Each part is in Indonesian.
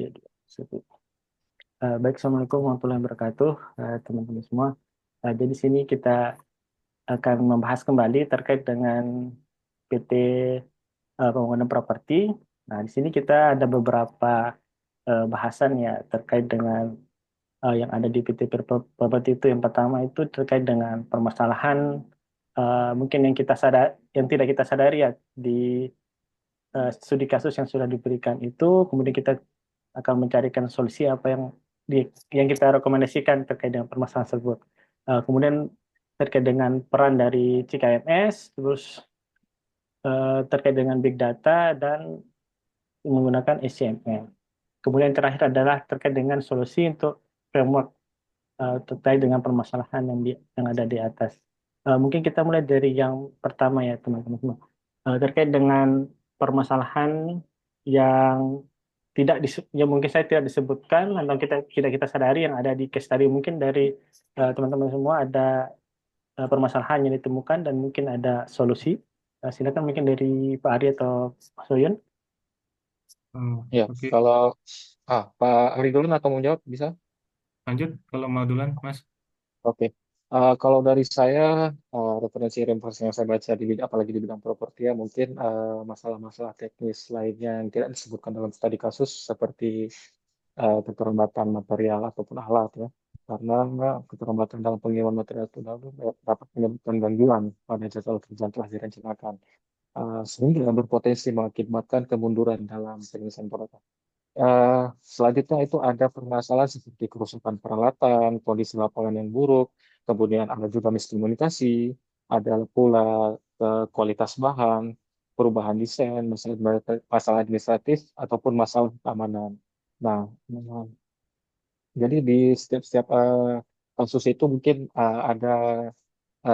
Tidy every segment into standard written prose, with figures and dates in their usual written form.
dia tersebut. Baik, Assalamualaikum warahmatullahi wabarakatuh, teman-teman semua. Jadi sini kita akan membahas kembali terkait dengan PT Pembangunan Properti. Nah, di sini kita ada beberapa bahasan ya terkait dengan yang ada di PT Properti itu. Yang pertama itu terkait dengan permasalahan mungkin yang yang tidak kita sadari ya di studi kasus yang sudah diberikan itu. Kemudian kita akan mencarikan solusi apa yang kita rekomendasikan terkait dengan permasalahan tersebut. Kemudian terkait dengan peran dari CKMS, terus terkait dengan big data dan menggunakan SCMM. Kemudian terakhir adalah terkait dengan solusi untuk framework terkait dengan permasalahan yang ada di atas. Mungkin kita mulai dari yang pertama ya teman-teman semua. Terkait dengan permasalahan yang yang mungkin saya tidak disebutkan atau kita sadari yang ada di case tadi, mungkin dari teman-teman semua ada permasalahan yang ditemukan dan mungkin ada solusi. Silakan mungkin dari Pak Ari atau Pak Soyun. Oh, Ya, oke. kalau Pak Ari dulu atau mau jawab bisa? Lanjut kalau mau duluan, Mas. Oke. Kalau dari saya, referensi yang saya baca apalagi di bidang properti ya, mungkin masalah-masalah teknis lainnya yang tidak disebutkan dalam studi kasus seperti keterlambatan material ataupun alat ya. Karena keterlambatan dalam pengiriman material itu dapat menyebabkan gangguan pada jadwal kerja yang telah direncanakan. Sehingga berpotensi mengakibatkan kemunduran dalam penyelesaian proyek. Selanjutnya itu ada permasalahan seperti kerusakan peralatan, kondisi lapangan yang buruk, kemudian ada juga miskomunikasi, ada pula kualitas bahan, perubahan desain, masalah administratif ataupun masalah keamanan. Nah, jadi di setiap kasus itu mungkin ada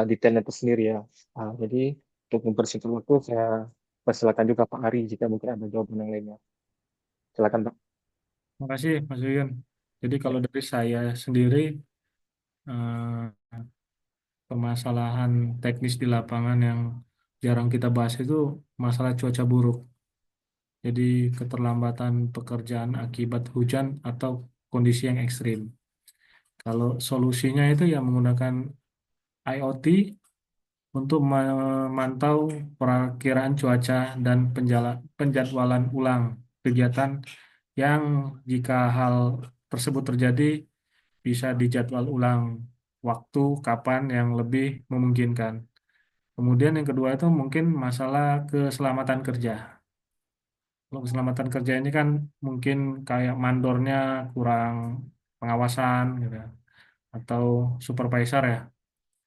detailnya tersendiri ya. Jadi untuk mempersingkat waktu, saya persilakan juga Pak Ari jika mungkin ada jawaban yang lainnya. Silakan Pak. Makasih, Mas Yuyun. Jadi Ya. kalau dari saya sendiri, eh, permasalahan teknis di lapangan yang jarang kita bahas itu masalah cuaca buruk. Jadi keterlambatan pekerjaan akibat hujan atau kondisi yang ekstrim. Kalau solusinya itu ya menggunakan IoT untuk memantau perakiraan cuaca dan penjadwalan ulang kegiatan yang jika hal tersebut terjadi bisa dijadwal ulang waktu kapan yang lebih memungkinkan. Kemudian yang kedua itu mungkin masalah keselamatan kerja. Kalau keselamatan kerja ini kan mungkin kayak mandornya kurang pengawasan gitu ya, atau supervisor ya.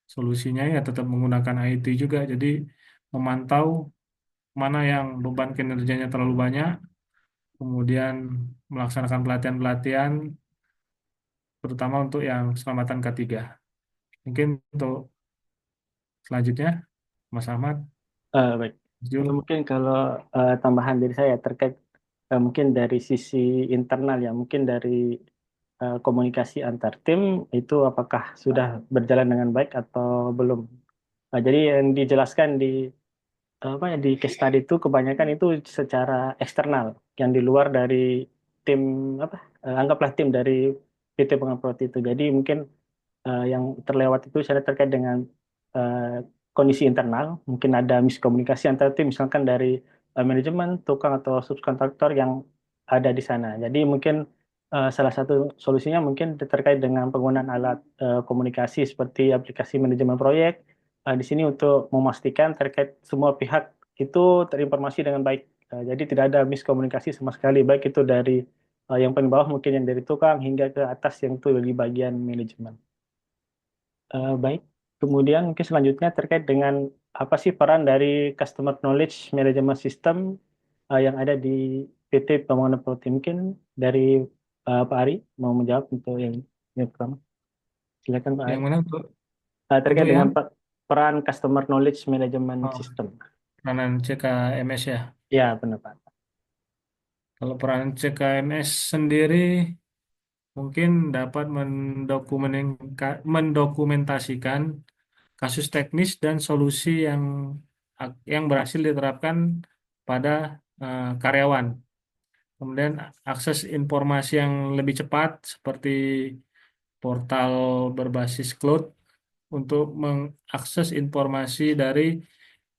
Solusinya ya tetap menggunakan IT juga. Jadi memantau mana yang beban kinerjanya terlalu banyak, kemudian melaksanakan pelatihan-pelatihan, terutama untuk yang keselamatan K3. Mungkin untuk selanjutnya, Mas Ahmad, Baik. Mas Ya, Jul. mungkin kalau tambahan dari saya terkait mungkin dari sisi internal ya, mungkin dari komunikasi antar tim itu apakah sudah berjalan dengan baik atau belum. Jadi yang dijelaskan di apa ya di case study itu kebanyakan itu secara eksternal yang di luar dari tim apa anggaplah tim dari PT Pengaproti itu. Jadi mungkin yang terlewat itu saya terkait dengan eh, kondisi internal, mungkin ada miskomunikasi antara tim, misalkan dari manajemen, tukang atau subkontraktor yang ada di sana. Jadi mungkin salah satu solusinya mungkin terkait dengan penggunaan alat komunikasi seperti aplikasi manajemen proyek di sini untuk memastikan terkait semua pihak itu terinformasi dengan baik. Jadi tidak ada miskomunikasi sama sekali, baik itu dari yang paling bawah mungkin yang dari tukang hingga ke atas yang itu di bagian manajemen. Baik, kemudian mungkin selanjutnya terkait dengan apa sih peran dari Customer Knowledge Management System yang ada di PT Pembangunan Properti. Mungkin dari Pak Ari mau menjawab untuk yang pertama. Silakan Pak Ari. Yang mana untuk Terkait dengan yang peran Customer Knowledge Management oh, System. peranan CKMS ya. Ya, benar Pak. Kalau peranan CKMS sendiri mungkin dapat mendokumentasikan kasus teknis dan solusi yang berhasil diterapkan pada karyawan. kemudian akses informasi yang lebih cepat seperti portal berbasis cloud untuk mengakses informasi dari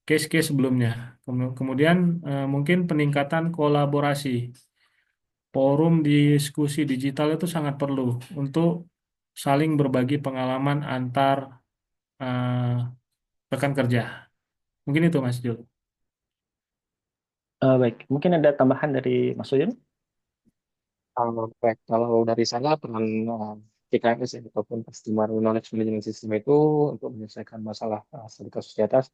case-case sebelumnya. Kemudian mungkin peningkatan kolaborasi. Forum diskusi digital itu sangat perlu untuk saling berbagi pengalaman antar eh, rekan kerja. Mungkin itu Mas Jul. Baik, mungkin ada tambahan dari Mas Uyun? Baik, kalau dari saya peran PKMS ya, ataupun Customer Knowledge Management System itu untuk menyelesaikan masalah studi kasus di atas,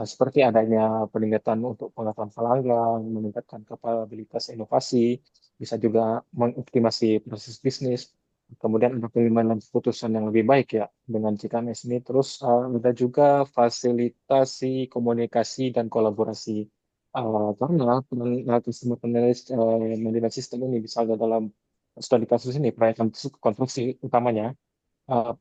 seperti adanya peningkatan untuk pengetahuan pelanggan, meningkatkan kapabilitas inovasi, bisa juga mengoptimasi proses bisnis, kemudian ada pengambilan keputusan yang lebih baik ya dengan CKMS ini. Terus ada juga fasilitasi komunikasi dan kolaborasi. Karena customer management system ini misalnya dalam studi kasus ini proyek konstruksi utamanya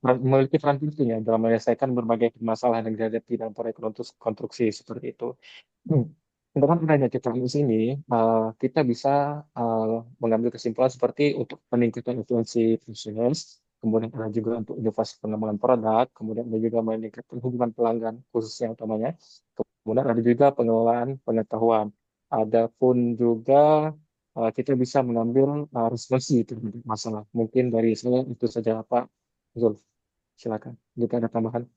memiliki peran penting ya dalam menyelesaikan berbagai permasalahan yang dihadapi dalam proyek konstruksi seperti itu. Hmm. Dengan adanya citra di sini, kita bisa mengambil kesimpulan seperti untuk peningkatan efisiensi bisnis, kemudian ada juga untuk inovasi pengembangan produk, kemudian ada juga meningkatkan hubungan pelanggan khususnya utamanya, kemudian ada juga pengelolaan pengetahuan. Adapun juga kita bisa mengambil resolusi terhadap masalah. Mungkin dari saya itu saja Pak Zul. Silakan. Jika ada tambahan.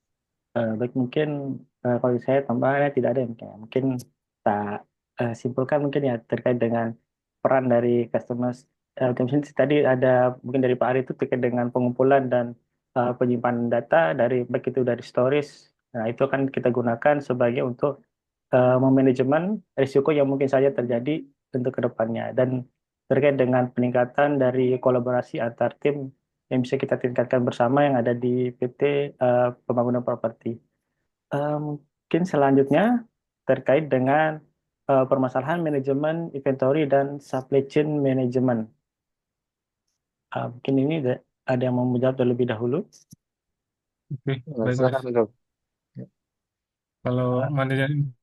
Baik, mungkin kalau saya tambahannya tidak ada yang kayak mungkin tak simpulkan mungkin ya terkait dengan peran dari customer community tadi ada mungkin dari Pak Ari itu terkait dengan pengumpulan dan penyimpanan data dari baik itu dari storage. Nah, itu akan kita gunakan sebagai untuk memanajemen risiko yang mungkin saja terjadi untuk ke depannya dan terkait dengan peningkatan dari kolaborasi antar tim yang bisa kita tingkatkan bersama yang ada di PT Pembangunan Properti. Mungkin selanjutnya terkait dengan permasalahan manajemen inventory dan supply chain management. Mungkin ini ada yang mau menjawab terlebih dahulu. Oke, baik Mas. Silakan Zul. Kalau manajemen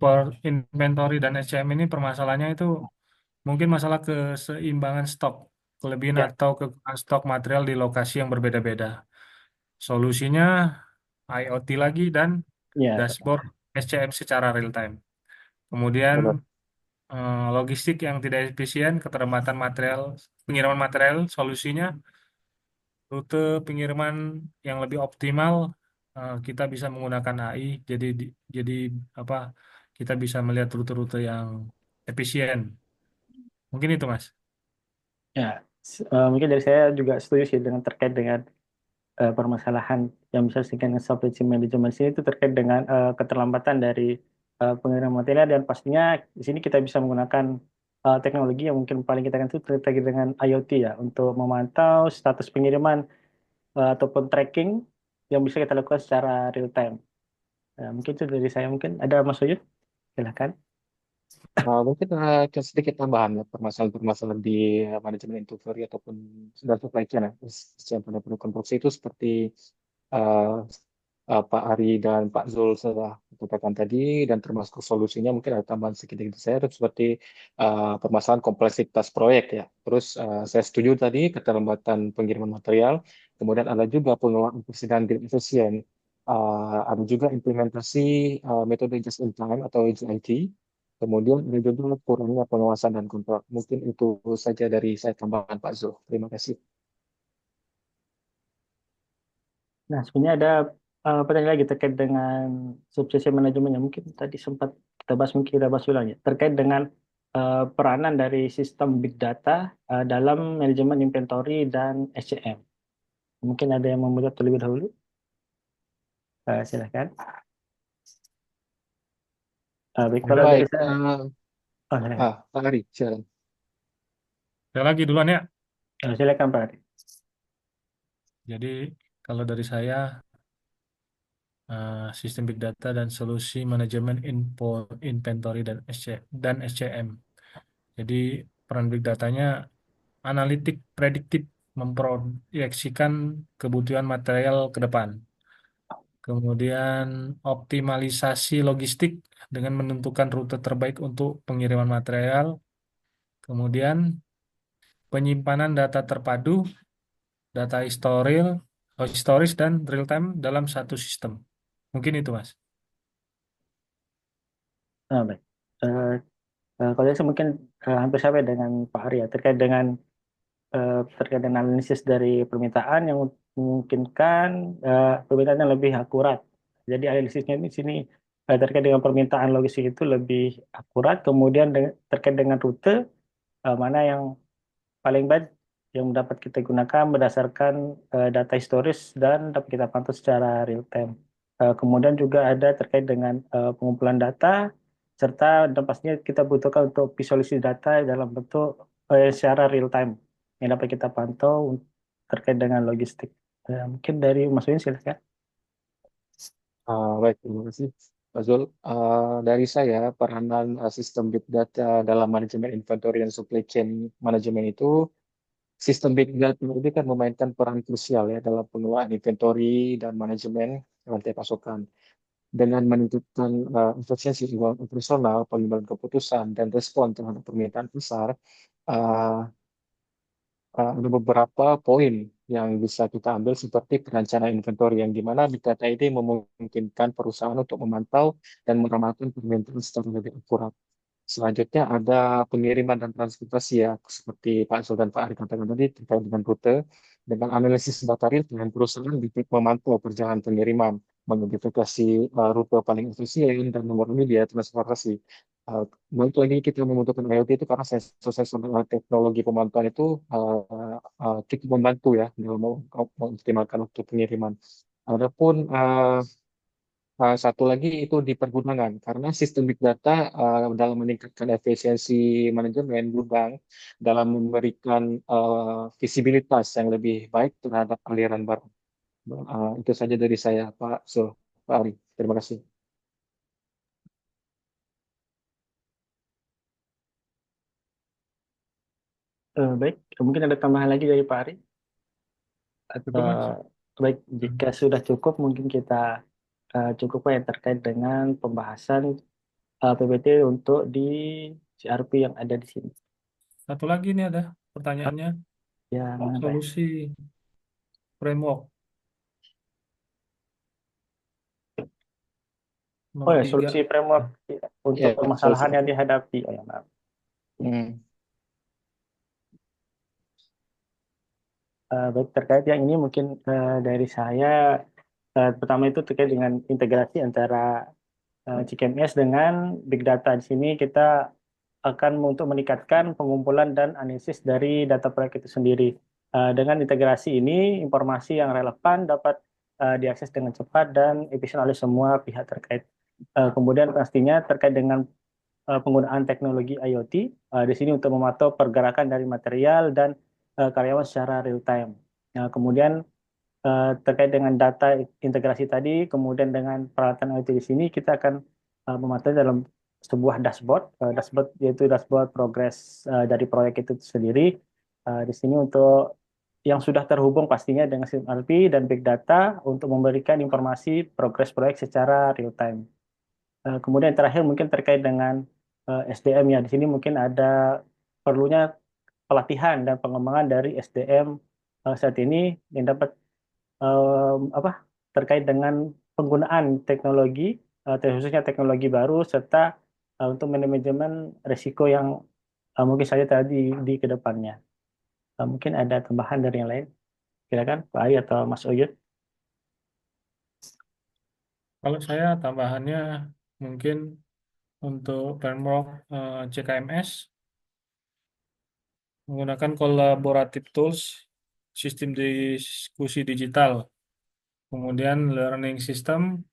inventory dan SCM ini permasalahannya itu mungkin masalah keseimbangan stok, kelebihan Ya, atau kekurangan stok material di lokasi yang berbeda-beda. Solusinya IoT lagi dan ya, dashboard SCM secara real time. Kemudian Betul. logistik yang tidak efisien, keterlambatan material, pengiriman material, solusinya rute pengiriman yang lebih optimal. Kita bisa menggunakan AI, jadi apa? Kita bisa melihat rute-rute yang efisien. Mungkin itu, Mas. ya. Mungkin dari saya juga setuju sih dengan terkait dengan permasalahan yang bisa dengan supply chain management ini itu terkait dengan keterlambatan dari pengiriman material dan pastinya di sini kita bisa menggunakan teknologi yang mungkin paling kita kan itu terkait dengan IoT ya untuk memantau status pengiriman ataupun tracking yang bisa kita lakukan secara real time. Mungkin itu dari saya mungkin ada Mas Uyud, silahkan. Mungkin sedikit tambahan ya permasalahan-permasalahan di manajemen inventory ataupun sudah supply chain ya, yang pada konstruksi itu seperti eh, Pak Ari dan Pak Zul sudah katakan tadi dan termasuk solusinya mungkin ada tambahan sedikit dari saya itu seperti permasalahan kompleksitas proyek ya. Terus saya setuju tadi keterlambatan pengiriman material, kemudian ada juga pengelolaan persediaan tidak efisien. Ada juga implementasi metode just in time atau JIT. Kemudian ada juga kurangnya pengawasan dan kontrol. Mungkin itu saja dari saya tambahan Pak Zul. Terima kasih. Nah, sebenarnya ada pertanyaan lagi terkait dengan subsisi manajemennya. Mungkin tadi sempat kita bahas, mungkin kita bahas ulang ya. Terkait dengan peranan dari sistem big data dalam manajemen inventory dan SCM. Mungkin ada yang mau menjawab terlebih dahulu. Silakan. Baik, kalau dari Baik, saya, oh, silakan. Pak Ari, silakan. Saya lagi duluan ya. Silakan Pak Ari. Jadi kalau dari saya sistem big data dan solusi manajemen inventory dan SCM. Jadi peran big datanya analitik prediktif memproyeksikan kebutuhan material ke depan. Kemudian optimalisasi logistik dengan menentukan rute terbaik untuk pengiriman material. Kemudian penyimpanan data terpadu, data historis dan real time dalam satu sistem. Mungkin itu, Mas. Baik. Eh, Kalau saya mungkin hampir sama dengan Pak Arya terkait dengan analisis dari permintaan yang memungkinkan permintaan yang lebih akurat. Jadi analisisnya di sini terkait dengan permintaan logistik itu lebih akurat. Kemudian terkait dengan rute mana yang paling baik yang dapat kita gunakan berdasarkan data historis dan dapat kita pantau secara real time. Kemudian juga ada terkait dengan pengumpulan data serta dan pastinya kita butuhkan untuk visualisasi data dalam bentuk secara real time yang dapat kita pantau terkait dengan logistik. Mungkin dari Mas Win silakan. Baik, terima kasih, Pak Zul. Dari saya, peranan sistem big data dalam manajemen inventory dan supply chain manajemen itu, sistem big data ini kan memainkan peran krusial ya dalam pengelolaan inventory dan manajemen rantai pasokan. Dengan menentukan efisiensi uang operasional, pengambilan keputusan, dan respon terhadap permintaan besar, uh, ada beberapa poin yang bisa kita ambil seperti perencanaan inventory yang di mana big data ini memungkinkan perusahaan untuk memantau dan meramalkan permintaan secara lebih akurat. Selanjutnya ada pengiriman dan transportasi ya, seperti Pak Zul dan Pak Ari katakan tadi terkait dengan rute. Dengan analisis data real time, perusahaan dapat memantau perjalanan pengiriman, mengidentifikasi rute paling efisien dan mengurangi biaya transportasi. Uh, Balik lagi kita membutuhkan IoT itu karena sensor-sensor teknologi pemantauan itu cukup membantu ya dalam mengoptimalkan waktu pengiriman. Adapun satu lagi itu di pergudangan, karena sistem big data dalam meningkatkan efisiensi manajemen gudang, dalam memberikan visibilitas yang lebih baik terhadap aliran barang. Itu saja dari saya, Pak Sul, Pak Ari. Terima kasih. Baik, mungkin ada tambahan lagi dari Pak Ari Cukup, atau Mas. baik jika Hmm. sudah cukup mungkin kita cukupkan yang terkait dengan pembahasan PPT untuk di CRP yang ada di sini. Satu lagi nih ada pertanyaannya. Yang apa ya? Solusi framework Oh nomor ya, solusi 3. framework ya, untuk Ya, solusi. permasalahan yang dihadapi. Oh ya, maaf. Hmm. Baik, terkait yang ini mungkin dari saya pertama itu terkait dengan integrasi antara CKMS dengan Big Data. Di sini kita akan untuk meningkatkan pengumpulan dan analisis dari data proyek itu sendiri. Dengan integrasi ini, informasi yang relevan dapat diakses dengan cepat dan efisien oleh semua pihak terkait. Kemudian pastinya terkait dengan penggunaan teknologi IoT di sini untuk memantau pergerakan dari material dan karyawan secara real time. Kemudian terkait dengan data integrasi tadi, kemudian dengan peralatan IoT di sini kita akan memantau dalam sebuah dashboard, dashboard yaitu dashboard progres dari proyek itu sendiri. Di sini untuk yang sudah terhubung pastinya dengan sistem ERP dan big data untuk memberikan informasi progres proyek secara real time. Kemudian terakhir mungkin terkait dengan SDM ya. Di sini mungkin ada perlunya pelatihan dan pengembangan dari SDM saat ini yang dapat apa terkait dengan penggunaan teknologi, khususnya teknologi baru serta untuk manajemen risiko yang mungkin saja tadi di kedepannya. Mungkin ada tambahan dari yang lain. Silakan Pak Ari atau Mas Oyud. Kalau saya tambahannya mungkin untuk framework CKMS menggunakan collaborative tools, sistem diskusi digital, kemudian learning system,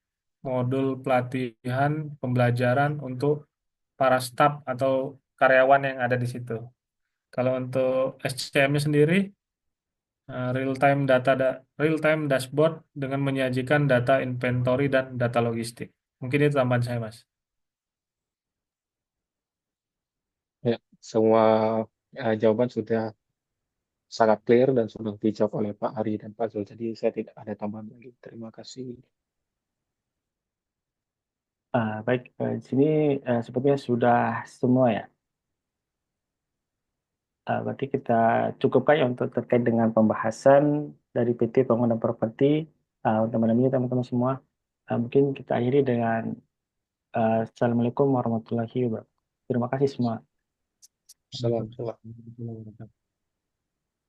modul pelatihan, pembelajaran untuk para staf atau karyawan yang ada di situ. Kalau untuk SCM-nya sendiri, real time dashboard dengan menyajikan data inventory dan data logistik. Mungkin itu tambahan saya, Mas. Ya, semua jawaban sudah sangat clear dan sudah dijawab oleh Pak Ari dan Pak Zul. Jadi saya tidak ada tambahan lagi. Terima kasih. Baik, di sini sepertinya sudah semua ya. Berarti kita cukupkan ya untuk terkait dengan pembahasan dari PT Bangunan Properti untuk malam ini teman-teman semua. Mungkin kita akhiri dengan Assalamualaikum warahmatullahi wabarakatuh. Terima kasih semua. Salam. Waalaikumsalam warahmatullahi wabarakatuh.